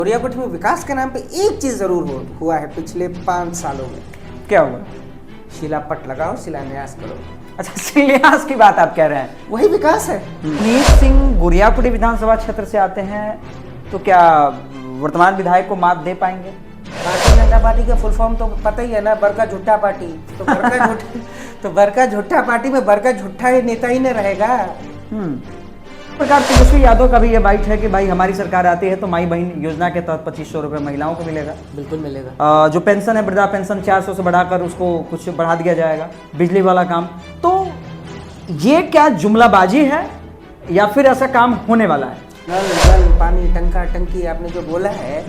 गोरियाकुटी में विकास के नाम पे एक चीज जरूर हुआ है पिछले 5 सालों में। क्या हुआ? शिलापट लगाओ, शिलान्यास करो। अच्छा, शिलान्यास की बात आप कह रहे हैं, वही विकास है। पुनीत सिंह गोरियाकुटी विधानसभा क्षेत्र से आते हैं, तो क्या वर्तमान विधायक को मात दे पाएंगे? भारतीय जनता पार्टी का फुल फॉर्म तो पता ही है ना, बरका झुट्टा पार्टी। तो बरका झुट्टा पार्टी में बरका झुट्टा नेता ही न रहेगा। प्रकार तेजस्वी यादव का भी ये बाइट है कि भाई हमारी सरकार आती है तो माई बहन योजना के तहत 2500 रुपये महिलाओं को मिलेगा। बिल्कुल मिलेगा। जो पेंशन है, वृद्धा पेंशन 400 से बढ़ाकर उसको कुछ बढ़ा दिया जाएगा, बिजली वाला काम। तो ये क्या जुमलाबाजी है या फिर ऐसा काम होने वाला है? नल पानी टंका टंकी आपने जो बोला है,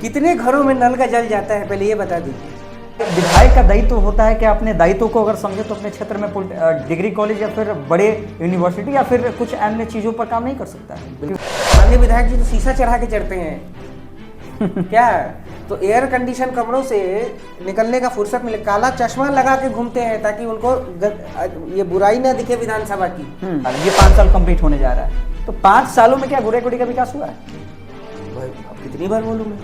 कितने घरों में नल का जल जाता है पहले ये बता दीजिए। विधायक का दायित्व होता है कि अपने दायित्व को अगर समझे तो अपने क्षेत्र में डिग्री कॉलेज या फिर बड़े यूनिवर्सिटी या फिर कुछ अन्य चीजों पर काम नहीं कर सकता है। माननीय विधायक जी तो शीशा चढ़ा के चढ़ते हैं क्या? तो एयर कंडीशन कमरों से निकलने का फुर्सत मिले, काला चश्मा लगा के घूमते हैं ताकि उनको ये बुराई ना दिखे विधानसभा की। ये 5 साल कंप्लीट होने जा रहा है, तो 5 सालों में क्या गोरियाकुटी का विकास हुआ है? अब कितनी बार बोलूं मैं,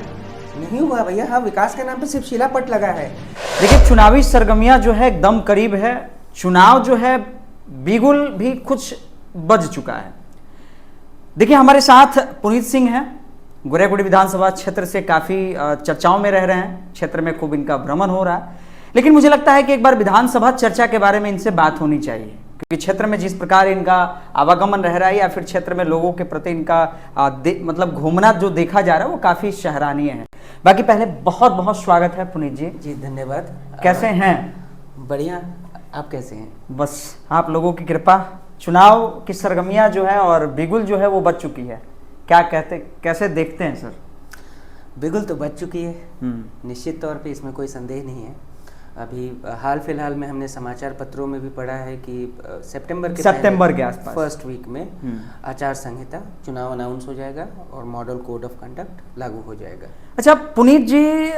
नहीं हुआ भैया। हाँ, विकास के नाम पे सिर्फ शिलापट लगा है। देखिए, चुनावी सरगर्मियां जो है एकदम करीब है। चुनाव जो है बिगुल भी कुछ बज चुका है। देखिए, हमारे साथ पुनीत सिंह हैं, गोरियाकुटी विधानसभा क्षेत्र से काफी चर्चाओं में रह रहे हैं, क्षेत्र में खूब इनका भ्रमण हो रहा है। लेकिन मुझे लगता है कि एक बार विधानसभा चर्चा के बारे में इनसे बात होनी चाहिए, क्योंकि क्षेत्र में जिस प्रकार इनका आवागमन रह रहा है या फिर क्षेत्र में लोगों के प्रति इनका मतलब घूमना जो देखा जा रहा है वो काफी सराहनीय है। बाकी पहले बहुत बहुत स्वागत है पुनीत जी। जी धन्यवाद। कैसे हैं? बढ़िया, आप कैसे हैं? बस आप लोगों की कृपा। चुनाव की सरगर्मियां जो है और बिगुल जो है वो बच चुकी है, क्या कहते, कैसे देखते हैं सर? बिगुल तो बच चुकी है, निश्चित तौर पे, इसमें कोई संदेह नहीं है। अभी हाल फिलहाल में हमने समाचार पत्रों में भी पढ़ा है कि सितंबर के आसपास फर्स्ट वीक में आचार संहिता, चुनाव अनाउंस हो जाएगा और मॉडल कोड ऑफ कंडक्ट लागू हो जाएगा। अच्छा पुनीत जी,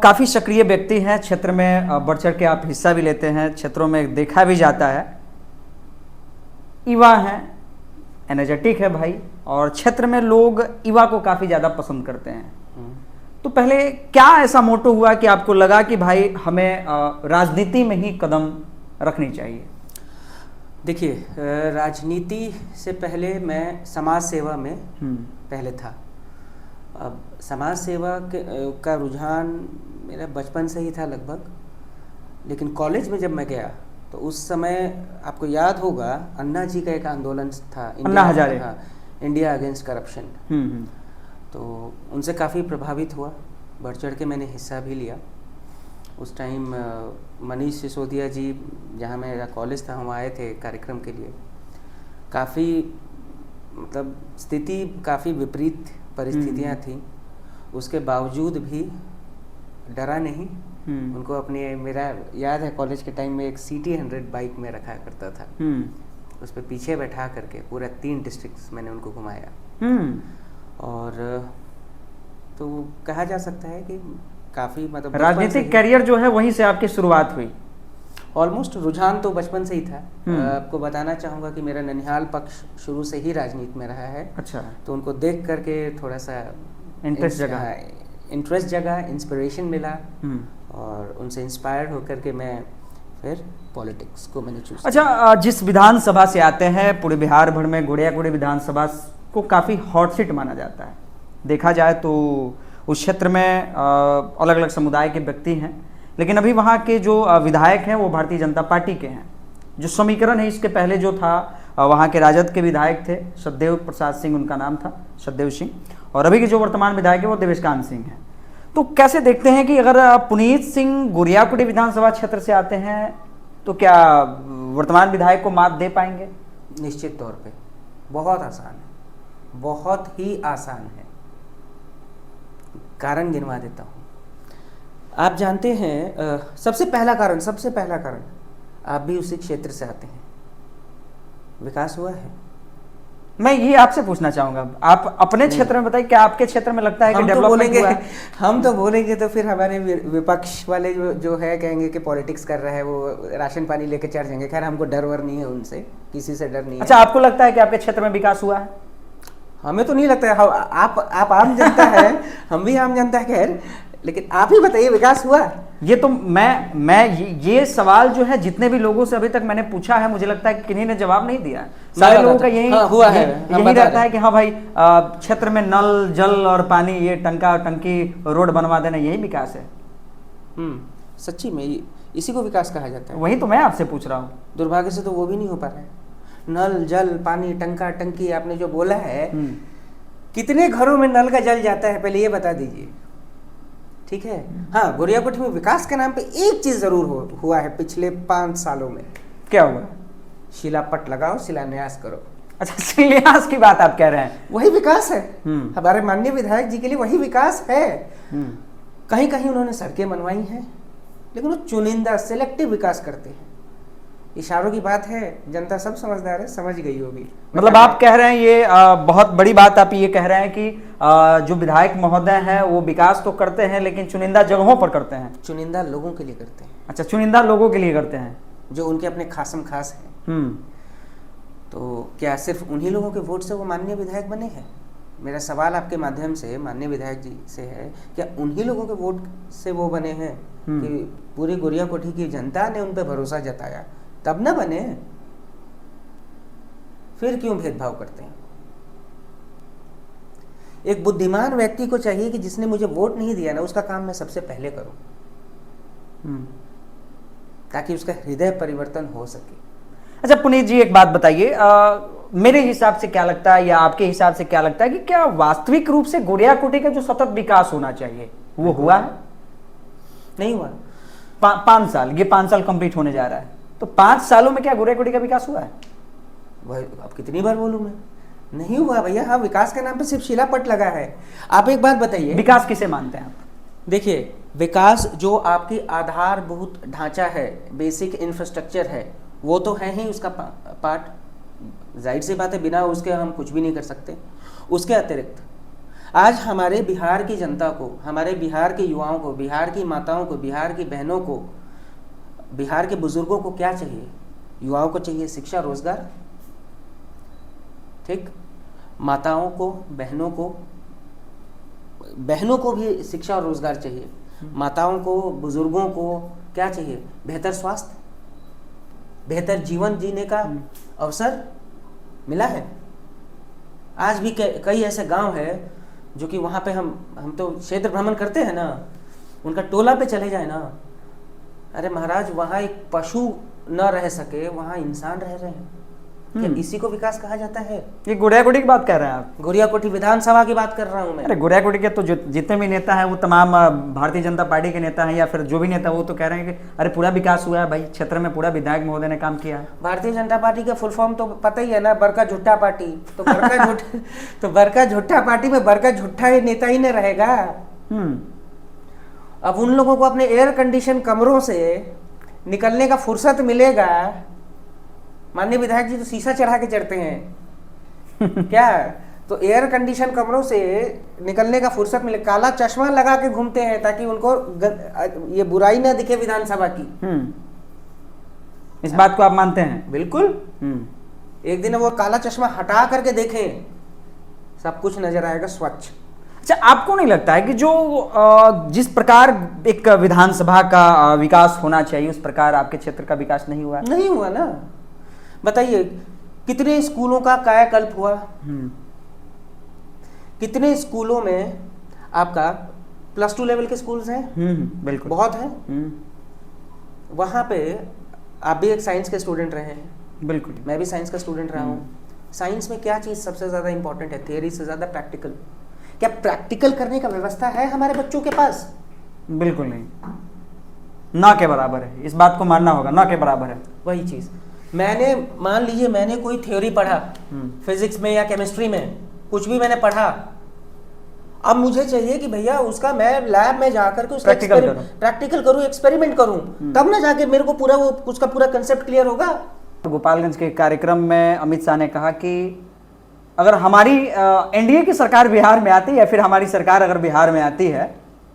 काफ़ी सक्रिय व्यक्ति हैं क्षेत्र में, बढ़ चढ़ के आप हिस्सा भी लेते हैं, क्षेत्रों में देखा भी जाता है, युवा हैं, एनर्जेटिक है भाई, और क्षेत्र में लोग युवा को काफ़ी ज़्यादा पसंद करते हैं। तो पहले क्या ऐसा मोटो हुआ कि आपको लगा कि भाई हमें राजनीति में ही कदम रखनी चाहिए? देखिए, राजनीति से पहले मैं समाज सेवा में पहले था। अब समाज सेवा का रुझान मेरा बचपन से ही था लगभग, लेकिन कॉलेज में जब मैं गया तो उस समय आपको याद होगा अन्ना जी का एक आंदोलन था, Anna Hazare, India against corruption. तो उनसे काफ़ी प्रभावित हुआ, बढ़ चढ़ के मैंने हिस्सा भी लिया। उस टाइम मनीष सिसोदिया जी, जहाँ मेरा कॉलेज था, हम आए थे कार्यक्रम के लिए। काफ़ी मतलब स्थिति काफ़ी विपरीत परिस्थितियाँ थीं, उसके बावजूद भी डरा नहीं। उनको अपने, मेरा याद है कॉलेज के टाइम में एक CT 100 बाइक में रखा करता था, उस पर पीछे बैठा करके पूरा 3 डिस्ट्रिक्ट्स मैंने उनको घुमाया। और तो कहा जा सकता है कि काफ़ी मतलब राजनीतिक करियर जो है वहीं से आपकी शुरुआत हुई। ऑलमोस्ट रुझान तो बचपन से ही था। आपको बताना चाहूँगा कि मेरा ननिहाल पक्ष शुरू से ही राजनीति में रहा है। अच्छा। तो उनको देख करके थोड़ा सा इंटरेस्ट जगा, इंस्पिरेशन मिला, और उनसे इंस्पायर्ड होकर के मैं फिर पॉलिटिक्स को मैंने चूज। अच्छा, जिस विधानसभा से आते हैं, पूरे बिहार भर में गोरियाकुटी विधानसभा को काफ़ी हॉट सीट माना जाता है। देखा जाए तो उस क्षेत्र में अलग अलग समुदाय के व्यक्ति हैं, लेकिन अभी वहाँ के जो विधायक हैं वो भारतीय जनता पार्टी के हैं। जो समीकरण है, इसके पहले जो था वहाँ के राजद के विधायक थे, सतदेव प्रसाद सिंह उनका नाम था, सतदेव सिंह, और अभी के जो वर्तमान विधायक है वो देवेशकांत सिंह हैं। तो कैसे देखते हैं कि अगर पुनीत सिंह गोरियाकुटी विधानसभा क्षेत्र से आते हैं तो क्या वर्तमान विधायक को मात दे पाएंगे? निश्चित तौर पे बहुत आसान है, बहुत ही आसान है। कारण गिनवा देता हूँ। आप जानते हैं, सबसे पहला कारण, आप भी उसी क्षेत्र से आते हैं, विकास हुआ है। मैं ये आपसे पूछना चाहूंगा, आप अपने क्षेत्र में बताइए, क्या आपके क्षेत्र में लगता है कि डेवलपमेंट हुआ है? हम तो बोलेंगे तो फिर हमारे विपक्ष वाले जो है कहेंगे कि पॉलिटिक्स कर रहा है, वो राशन पानी लेके चढ़ जाएंगे। खैर, हमको डर वर नहीं है उनसे, किसी से डर नहीं है। अच्छा, आपको लगता है कि आपके क्षेत्र में विकास हुआ है? हमें तो नहीं लगता है, आप आम जनता है, हम भी आम जनता है खैर, लेकिन आप ही बताइए विकास हुआ? ये तो ये सवाल जो है जितने भी लोगों से अभी तक मैंने पूछा है, मुझे लगता है कि किन्हीं ने जवाब नहीं दिया। सारे लोगों का यही हाँ, हुआ है, यही रहता है कि हाँ भाई क्षेत्र में नल जल और पानी, ये टंकी रोड बनवा देना, यही विकास है। सच्ची में इसी को विकास कहा जाता है। वही तो मैं आपसे पूछ रहा हूँ। दुर्भाग्य से तो वो भी नहीं हो पा रहा है। नल जल पानी टंकी आपने जो बोला है, कितने घरों में नल का जल जाता है पहले ये बता दीजिए, ठीक है? हाँ, गोरियाकोठी में विकास के नाम पे एक चीज जरूर हुआ है पिछले 5 सालों में। क्या हुआ? शिलापट लगाओ, शिलान्यास करो। अच्छा, शिलान्यास की बात आप कह रहे हैं? वही विकास है। हमारे माननीय विधायक जी के लिए वही विकास है। कहीं कहीं उन्होंने सड़कें बनवाई हैं, लेकिन वो चुनिंदा सेलेक्टिव विकास करते हैं। इशारों की बात है, जनता सब समझदार है, समझ गई होगी। मतलब आप कह रहे हैं ये बहुत बड़ी बात आप ये कह रहे हैं कि जो विधायक महोदय हैं वो विकास तो करते हैं, लेकिन चुनिंदा जगहों पर करते हैं। चुनिंदा लोगों के लिए करते हैं। अच्छा, चुनिंदा लोगों के लिए करते हैं जो उनके अपने खासम खास हैं। तो क्या सिर्फ उन्हीं लोगों के वोट से वो माननीय विधायक बने हैं? मेरा सवाल आपके माध्यम से माननीय विधायक जी से है, क्या उन्हीं लोगों के वोट से वो बने हैं कि पूरी गोरियाकोठी की जनता ने उन पर भरोसा जताया तब ना बने? फिर क्यों भेदभाव करते हैं? एक बुद्धिमान व्यक्ति को चाहिए कि जिसने मुझे वोट नहीं दिया ना, उसका काम मैं सबसे पहले करूं, ताकि उसका हृदय परिवर्तन हो सके। अच्छा पुनीत जी, एक बात बताइए, मेरे हिसाब से क्या लगता है या आपके हिसाब से क्या लगता है कि क्या वास्तविक रूप से गोरियाकोठी का जो सतत विकास होना चाहिए वो हुआ है? नहीं हुआ। 5 साल, ये 5 साल कंप्लीट होने जा रहा है, तो 5 सालों में क्या गोरियाकोठी का विकास हुआ है? भाई अब कितनी बार बोलूं मैं, नहीं हुआ भैया। हाँ, विकास के नाम पे सिर्फ शिलापट लगा है। आप एक बात बताइए, विकास किसे मानते हैं आप? देखिए, विकास जो आपकी आधारभूत ढांचा है, बेसिक इंफ्रास्ट्रक्चर है, वो तो है ही उसका पार्ट। जाहिर सी बात है, बिना उसके हम कुछ भी नहीं कर सकते। उसके अतिरिक्त आज हमारे बिहार की जनता को, हमारे बिहार के युवाओं को, बिहार की माताओं को, बिहार की बहनों को, बिहार के बुजुर्गों को क्या चाहिए? युवाओं को चाहिए शिक्षा रोजगार, ठीक? माताओं को, बहनों को भी शिक्षा और रोजगार चाहिए। माताओं को, बुजुर्गों को क्या चाहिए? बेहतर स्वास्थ्य, बेहतर जीवन जीने का अवसर मिला है। आज भी कई ऐसे गांव है जो कि वहां पे हम तो क्षेत्र भ्रमण करते हैं ना, उनका टोला पे चले जाए ना, अरे महाराज वहां एक पशु न रह सके, वहां इंसान रह रहे हैं। क्या इसी को विकास कहा जाता है? ये गोरियाकोठी की बात कर रहे हैं आप? गोरियाकोठी विधानसभा की बात कर रहा हूं मैं। अरे गोरियाकोठी के तो जितने भी नेता हैं वो तमाम भारतीय जनता पार्टी के नेता हैं, या फिर जो भी नेता वो तो कह रहे हैं कि अरे पूरा विकास हुआ है भाई, क्षेत्र में पूरा विधायक महोदय ने काम किया है। भारतीय जनता पार्टी का फुल फॉर्म तो पता ही है ना, बरका झुट्टा पार्टी। तो बरका झुट्टा पार्टी में बरका झुट्टा नेता ही न रहेगा। अब उन लोगों को अपने एयर कंडीशन कमरों से निकलने का फुर्सत मिलेगा? माननीय विधायक जी तो शीशा चढ़ा के चढ़ते हैं क्या? तो एयर कंडीशन कमरों से निकलने का फुर्सत मिले, काला चश्मा लगा के घूमते हैं ताकि उनको ये बुराई ना दिखे विधानसभा की। इस बात को आप मानते हैं? बिल्कुल। एक दिन वो काला चश्मा हटा करके देखें, सब कुछ नजर आएगा स्वच्छ। अच्छा, आपको नहीं लगता है कि जो जिस प्रकार एक विधानसभा का विकास होना चाहिए उस प्रकार आपके क्षेत्र का विकास नहीं हुआ? नहीं हुआ ना। बताइए, कितने स्कूलों का कायाकल्प हुआ? कितने स्कूलों में आपका +2 लेवल के स्कूल्स हैं? बिल्कुल, बहुत हैं। वहां पे आप भी एक साइंस के स्टूडेंट रहे हैं। बिल्कुल, मैं भी साइंस का स्टूडेंट रहा हूँ। साइंस में क्या चीज़ सबसे ज़्यादा इंपॉर्टेंट है? थियरी से ज़्यादा प्रैक्टिकल। क्या प्रैक्टिकल करने का व्यवस्था है हमारे बच्चों के पास? बिल्कुल नहीं, ना के बराबर है। इस बात को मानना होगा, ना के बराबर है। वही चीज़ मैंने, मान लीजिए मैंने कोई थ्योरी पढ़ा फिजिक्स में या केमिस्ट्री में, कुछ भी मैंने पढ़ा, अब मुझे चाहिए कि भैया उसका मैं लैब में जाकर के प्रैक्टिकल करूं, एक्सपेरिमेंट करूं, तब ना जाके मेरे को पूरा वो उसका पूरा कंसेप्ट क्लियर होगा। गोपालगंज के कार्यक्रम में अमित शाह ने कहा कि अगर हमारी एनडीए की सरकार बिहार में आती है या फिर हमारी सरकार अगर बिहार में आती है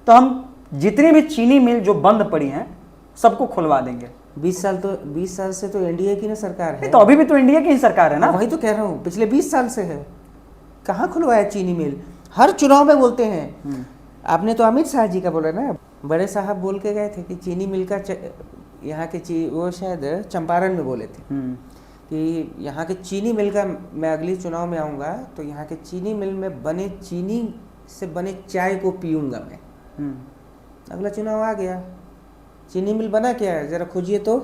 तो हम जितनी भी चीनी मिल जो बंद पड़ी हैं सबको खुलवा देंगे। 20 साल से तो एनडीए की ना सरकार है। तो अभी भी तो इंडिया की ही सरकार है ना। वही तो कह रहा हूँ, पिछले 20 साल से है। कहाँ खुलवाया चीनी मिल? हर चुनाव में बोलते हैं। आपने तो अमित शाह जी का बोला ना, बड़े साहब बोल के गए थे कि चीनी मिल का यहाँ के वो शायद चंपारण में बोले थे कि यहाँ के चीनी मिल का मैं अगली चुनाव में आऊँगा तो यहाँ के चीनी मिल में बने चीनी से बने चाय को पीऊँगा मैं। अगला चुनाव आ गया, चीनी मिल बना क्या है? जरा खोजिए तो,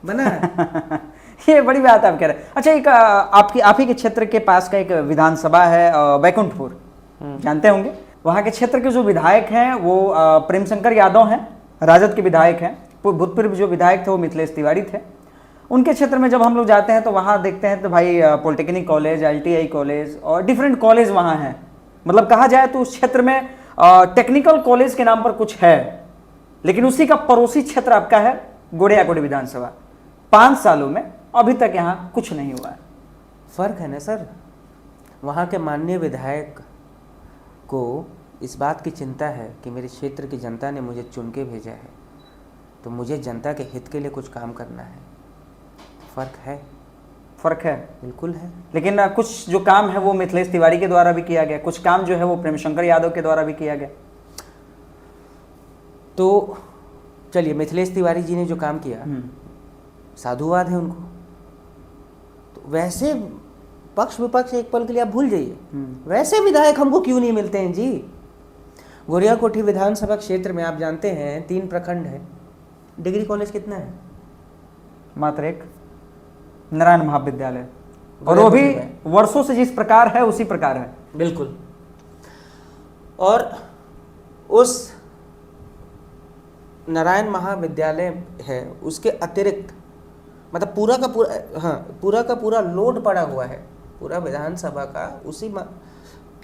बना है। ये बड़ी बात आप कह रहे हैं। अच्छा, एक आप ही के क्षेत्र के पास का एक विधानसभा है बैकुंठपुर, जानते होंगे। वहाँ के क्षेत्र के जो विधायक हैं वो प्रेम शंकर यादव हैं, राजद के विधायक हैं। भूतपूर्व जो विधायक थे वो मिथिलेश तिवारी थे। उनके क्षेत्र में जब हम लोग जाते हैं तो वहाँ देखते हैं तो भाई पॉलिटेक्निक कॉलेज, ITI कॉलेज और डिफरेंट कॉलेज वहाँ हैं। मतलब कहा जाए तो उस क्षेत्र में टेक्निकल कॉलेज के नाम पर कुछ है, लेकिन उसी का पड़ोसी क्षेत्र आपका है गोड़ियाकोट विधानसभा। 5 सालों में अभी तक यहाँ कुछ नहीं हुआ है। फर्क है ना सर, वहाँ के माननीय विधायक को इस बात की चिंता है कि मेरे क्षेत्र की जनता ने मुझे चुन के भेजा है, तो मुझे जनता के हित के लिए कुछ काम करना है। फर्क है, बिल्कुल है। लेकिन कुछ जो काम है वो मिथिलेश तिवारी के द्वारा भी किया गया, कुछ काम जो है वो प्रेम शंकर यादव के द्वारा भी किया गया। तो चलिए, मिथिलेश तिवारी जी ने जो काम किया, साधुवाद है उनको। तो वैसे पक्ष विपक्ष एक पल के लिए आप भूल जाइए, वैसे विधायक हमको क्यों नहीं मिलते हैं जी? गोड़ियाकोठी विधानसभा क्षेत्र में आप जानते हैं 3 प्रखंड है, डिग्री कॉलेज कितना है? मात्र एक, नारायण महाविद्यालय, और वो भी वर्षों से जिस प्रकार है उसी प्रकार है। बिल्कुल। और उस नारायण महाविद्यालय है, उसके अतिरिक्त मतलब पूरा का पूरा लोड पड़ा हुआ है, पूरा विधानसभा का उसी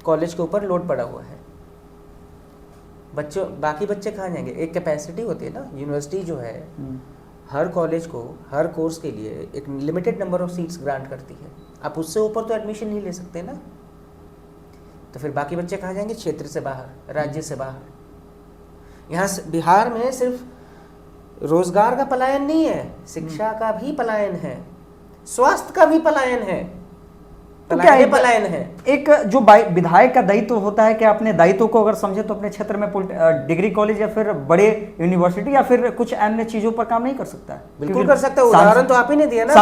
कॉलेज के ऊपर लोड पड़ा हुआ है। बाकी बच्चे कहाँ जाएंगे? एक कैपेसिटी होती है ना, यूनिवर्सिटी जो है हर कॉलेज को हर कोर्स के लिए एक limited number of seats grant करती है। आप उससे ऊपर तो एडमिशन नहीं ले सकते ना, तो फिर बाकी बच्चे कहाँ जाएंगे? क्षेत्र से बाहर, राज्य से बाहर। यहाँ बिहार में सिर्फ रोजगार का पलायन नहीं है, शिक्षा का भी पलायन है, स्वास्थ्य का भी पलायन है, तो क्या पलायन है। एक जो विधायक का दायित्व होता है कि अपने दायित्व को अगर समझे तो अपने क्षेत्र में डिग्री कॉलेज या फिर बड़े यूनिवर्सिटी या फिर कुछ अन्य चीजों पर काम नहीं कर सकता है। बिल्कुल कर सकता है, उदाहरण तो आप ही ने दिया ना।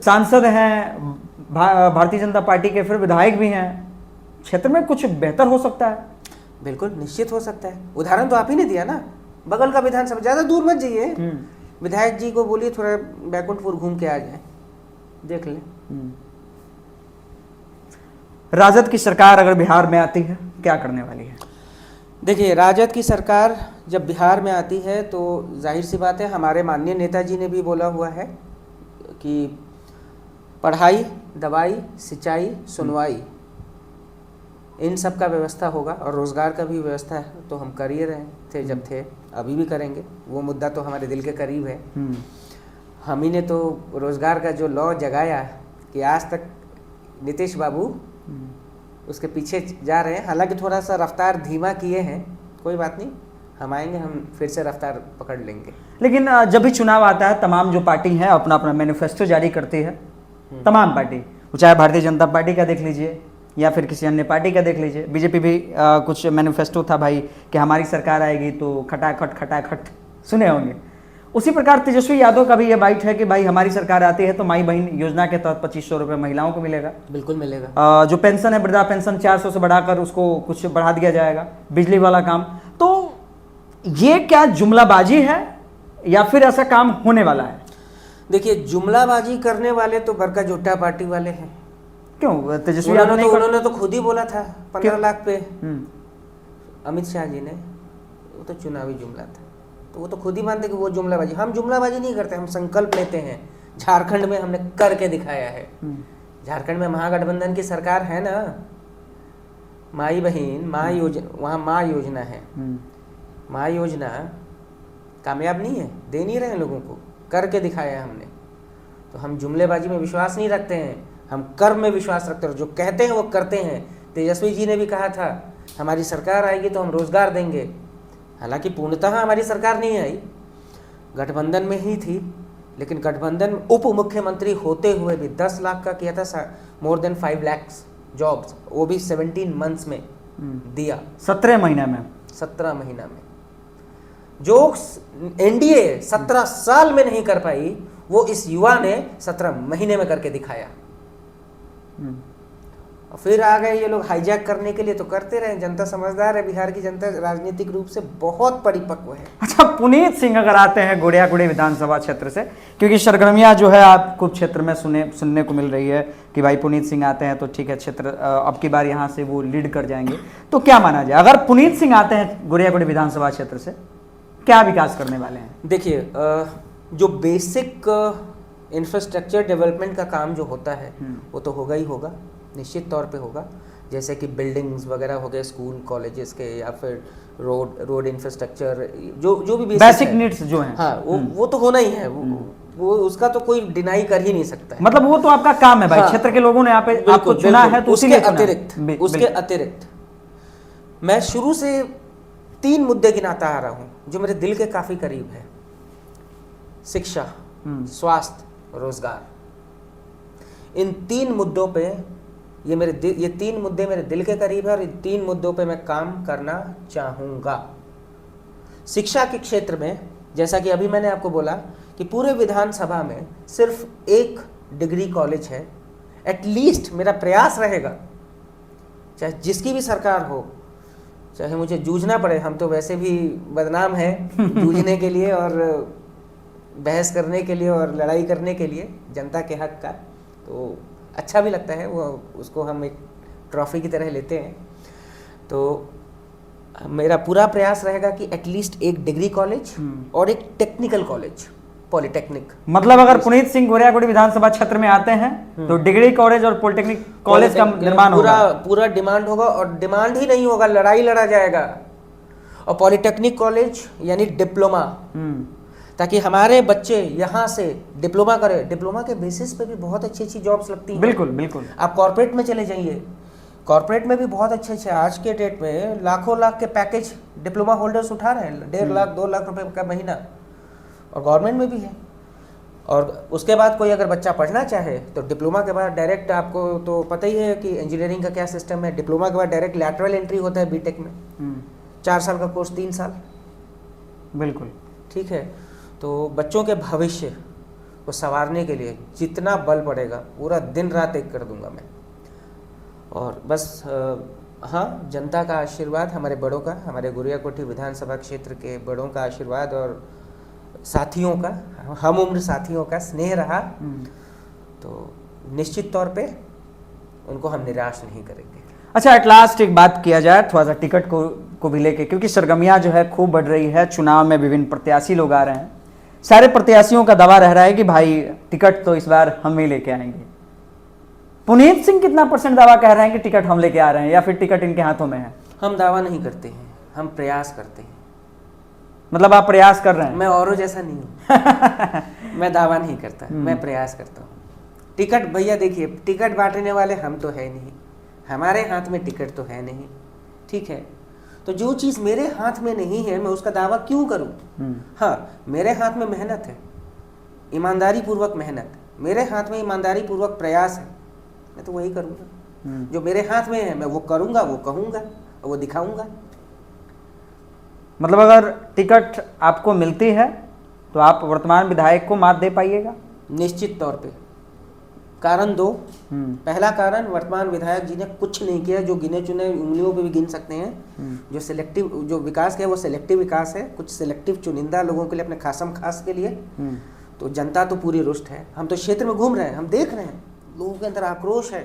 सांसद हैं भारतीय जनता पार्टी के, फिर विधायक भी हैं, क्षेत्र में कुछ बेहतर हो सकता है। बिल्कुल निश्चित हो सकता है, उदाहरण तो आप ही ने दिया ना। बगल का विधानसभा, ज्यादा दूर मत जाइए, विधायक जी को बोलिए थोड़ा बैकुंठपुर घूम के आ जाए, देख ले। राजद की सरकार अगर बिहार में आती है क्या करने वाली है? देखिए, राजद की सरकार जब बिहार में आती है तो जाहिर सी बात है, हमारे माननीय नेताजी ने भी बोला हुआ है कि पढ़ाई, दवाई, सिंचाई, सुनवाई, इन सब का व्यवस्था होगा, और रोज़गार का भी व्यवस्था है। तो हम कर ही रहे थे जब थे, अभी भी करेंगे। वो मुद्दा तो हमारे दिल के करीब है। हम ही ने तो रोज़गार का जो लॉ जगाया कि आज तक नीतीश बाबू उसके पीछे जा रहे हैं, हालांकि थोड़ा सा रफ्तार धीमा किए हैं, कोई बात नहीं, हम आएंगे, हम फिर से रफ्तार पकड़ लेंगे। लेकिन जब भी चुनाव आता है तमाम जो पार्टी है अपना अपना मैनिफेस्टो जारी करती है, तमाम पार्टी, चाहे भारतीय जनता पार्टी का देख लीजिए या फिर किसी अन्य पार्टी का देख लीजिए। बीजेपी भी कुछ मैनिफेस्टो था भाई कि हमारी सरकार आएगी तो खटाखट सुने होंगे। उसी प्रकार तेजस्वी यादव का भी ये बाइट है कि भाई हमारी सरकार आती है तो माई बहन योजना के तहत 2500 रुपये महिलाओं को मिलेगा। बिल्कुल मिलेगा। जो पेंशन है, वृद्धा पेंशन 400 से बढ़ाकर उसको कुछ बढ़ा दिया जाएगा, बिजली वाला काम। तो ये क्या जुमलाबाजी है या फिर ऐसा काम होने वाला है? देखिए, जुमलाबाजी करने वाले तो बरका झुट्टा पार्टी वाले हैं। क्यों? तेजस्वी यादव उन्होंने तो खुद ही बोला था 15 लाख पे, अमित शाह जी ने, वो तो चुनावी जुमला था, तो वो तो खुद ही मानते कि वो जुमलाबाजी। हम जुमलाबाजी नहीं करते, हम संकल्प लेते हैं। झारखंड में हमने करके दिखाया है। झारखंड में महागठबंधन की सरकार है ना, माई बहन, माँ योजना, वहाँ माँ योजना है। माँ योजना कामयाब नहीं है, दे नहीं रहे लोगों को, करके दिखाया है हमने। तो हम जुमलेबाजी में विश्वास नहीं रखते हैं, हम कर्म में विश्वास रखते हैं। जो कहते हैं वो करते हैं। तेजस्वी जी ने भी कहा था हमारी सरकार आएगी तो हम रोजगार देंगे, हालांकि पूर्णतः हमारी सरकार नहीं आई, गठबंधन में ही थी, लेकिन गठबंधन में उप मुख्यमंत्री होते हुए भी 10 लाख का किया था, मोर देन 5 lakhs जॉब्स, वो भी 17 मंथ्स में दिया। 17 महीने में, 17 महीना में। जो एनडीए 17 साल में नहीं कर पाई, वो इस युवा ने 17 महीने में करके दिखाया। और फिर आ गए ये लोग हाईजैक करने के लिए, तो करते रहे। जनता समझदार है, बिहार की जनता राजनीतिक रूप से बहुत परिपक्व है। अच्छा, पुनीत सिंह अगर आते हैं गोड़ियाकुड़ी विधानसभा क्षेत्र से, क्योंकि सरगर्मियां जो है आपको क्षेत्र में सुनने को मिल रही है कि भाई पुनीत सिंह आते हैं तो ठीक है, क्षेत्र अब की बार यहाँ से वो लीड कर जाएंगे, तो क्या माना जाए अगर पुनीत सिंह आते हैं गोड़ियाकुड़ी विधानसभा क्षेत्र से, क्या विकास करने वाले हैं? देखिए, जो बेसिक इंफ्रास्ट्रक्चर डेवलपमेंट का काम जो होता है वो तो होगा ही होगा, निश्चित तौर पे होगा। जैसे कि बिल्डिंग्स वगैरह हो गए स्कूल कॉलेजेस के, या फिर रोड इंफ्रास्ट्रक्चर, जो भी बेसिक नीड्स जो हैं, हाँ वो तो होना ही है। वो उसका तो कोई डिनाई कर ही नहीं सकता है। मतलब वो तो आपका काम है भाई। हाँ, क्षेत्र के लोगों ने यहाँ पे आपको चुना है, तो उसके अतिरिक्त मैं शुरू से 3 मुद्दे गिनाता आ रहा हूँ जो मेरे दिल के काफी करीब है। शिक्षा, स्वास्थ्य, रोजगार। इन 3 मुद्दों पे ये 3 मुद्दे मेरे दिल के करीब है, और इन 3 मुद्दों पे मैं काम करना चाहूँगा। शिक्षा के क्षेत्र में, जैसा कि अभी मैंने आपको बोला कि पूरे विधानसभा में सिर्फ 1 डिग्री कॉलेज है। एटलीस्ट मेरा प्रयास रहेगा, चाहे जिसकी भी सरकार हो, चाहे मुझे जूझना पड़े, हम तो वैसे भी बदनाम हैं जूझने के लिए और बहस करने के लिए और लड़ाई करने के लिए जनता के हक का, तो अच्छा भी लगता है वो, उसको हम एक ट्रॉफी की तरह लेते हैं। तो मेरा पूरा प्रयास रहेगा कि एटलीस्ट 1 डिग्री कॉलेज और 1 टेक्निकल कॉलेज, पॉलिटेक्निक। मतलब अगर पुनीत सिंह गोड़ियाकुड़ी विधानसभा क्षेत्र में आते हैं तो डिग्री कॉलेज और पॉलिटेक्निक कॉलेज का निर्माण होगा। पूरा डिमांड होगा, और डिमांड ही नहीं होगा, लड़ाई लड़ा जाएगा। और पॉलिटेक्निक कॉलेज यानी डिप्लोमा, ताकि हमारे बच्चे यहाँ से डिप्लोमा करें। डिप्लोमा के बेसिस पे भी बहुत अच्छी जॉब्स लगती हैं। बिल्कुल बिल्कुल। आप कॉर्पोरेट में चले जाइए, कॉर्पोरेट में भी बहुत अच्छे आज के डेट में लाखों लाख के पैकेज डिप्लोमा होल्डर्स उठा रहे हैं, 1.5 लाख 2 लाख रुपए का महीना, और गवर्नमेंट में भी है। और उसके बाद कोई अगर बच्चा पढ़ना चाहे तो डिप्लोमा के बाद डायरेक्ट, आपको तो पता ही है कि इंजीनियरिंग का क्या सिस्टम है, डिप्लोमा के बाद डायरेक्ट लैटरल एंट्री होता है बीटेक में। 4 साल का कोर्स, 3 साल। बिल्कुल ठीक है। तो बच्चों के भविष्य को संवारने के लिए जितना बल पड़ेगा पूरा दिन रात एक कर दूंगा मैं। और बस हाँ, जनता का आशीर्वाद, हमारे बड़ों का, हमारे गोड़ियाकोठी विधानसभा क्षेत्र के बड़ों का आशीर्वाद और साथियों का, हम उम्र साथियों का स्नेह रहा तो निश्चित तौर पे उनको हम निराश नहीं करेंगे। अच्छा, एट लास्ट एक बात किया जाए थोड़ा सा टिकट को भी लेके, क्योंकि सरगर्मियां जो है खूब बढ़ रही है। चुनाव में विभिन्न प्रत्याशी लोग आ रहे हैं, सारे प्रत्याशियों का दावा रह रहा है कि भाई टिकट तो इस बार हम ही लेके आएंगे। पुनीत सिंह कितना % दावा कह रहे हैं कि टिकट हम लेके आ रहे हैं, या फिर टिकट इनके हाथों में है? हम दावा नहीं करते हैं, हम प्रयास करते हैं। मतलब आप प्रयास कर रहे हैं? मैं औरों जैसा नहीं हूँ मैं दावा नहीं करता, मैं प्रयास करता हूँ। टिकट भैया देखिए, टिकट बांटने वाले हम तो है नहीं, हमारे हाथ में टिकट तो है नहीं। ठीक है, तो जो चीज़ मेरे हाथ में नहीं है मैं उसका दावा क्यों करूं? हाँ, मेरे हाथ में मेहनत है, ईमानदारी पूर्वक मेहनत, मेरे हाथ में ईमानदारी पूर्वक प्रयास है, मैं तो वही करूंगा। जो मेरे हाथ में है मैं वो करूंगा, वो कहूंगा, वो दिखाऊंगा। मतलब अगर टिकट आपको मिलती है तो आप वर्तमान विधायक को मात दे पाइएगा? निश्चित तौर पे। कारण 2, पहला कारण, वर्तमान विधायक जी ने कुछ नहीं किया, जो गिने चुने उंगलियों पे भी गिन सकते हैं। जो सिलेक्टिव, जो विकास है वो सिलेक्टिव विकास है, कुछ सिलेक्टिव चुनिंदा लोगों के लिए, अपने खासम खास के लिए। तो जनता तो पूरी रुष्ट है। हम तो क्षेत्र में घूम रहे हैं, हम देख रहे हैं लोगों के अंदर आक्रोश है।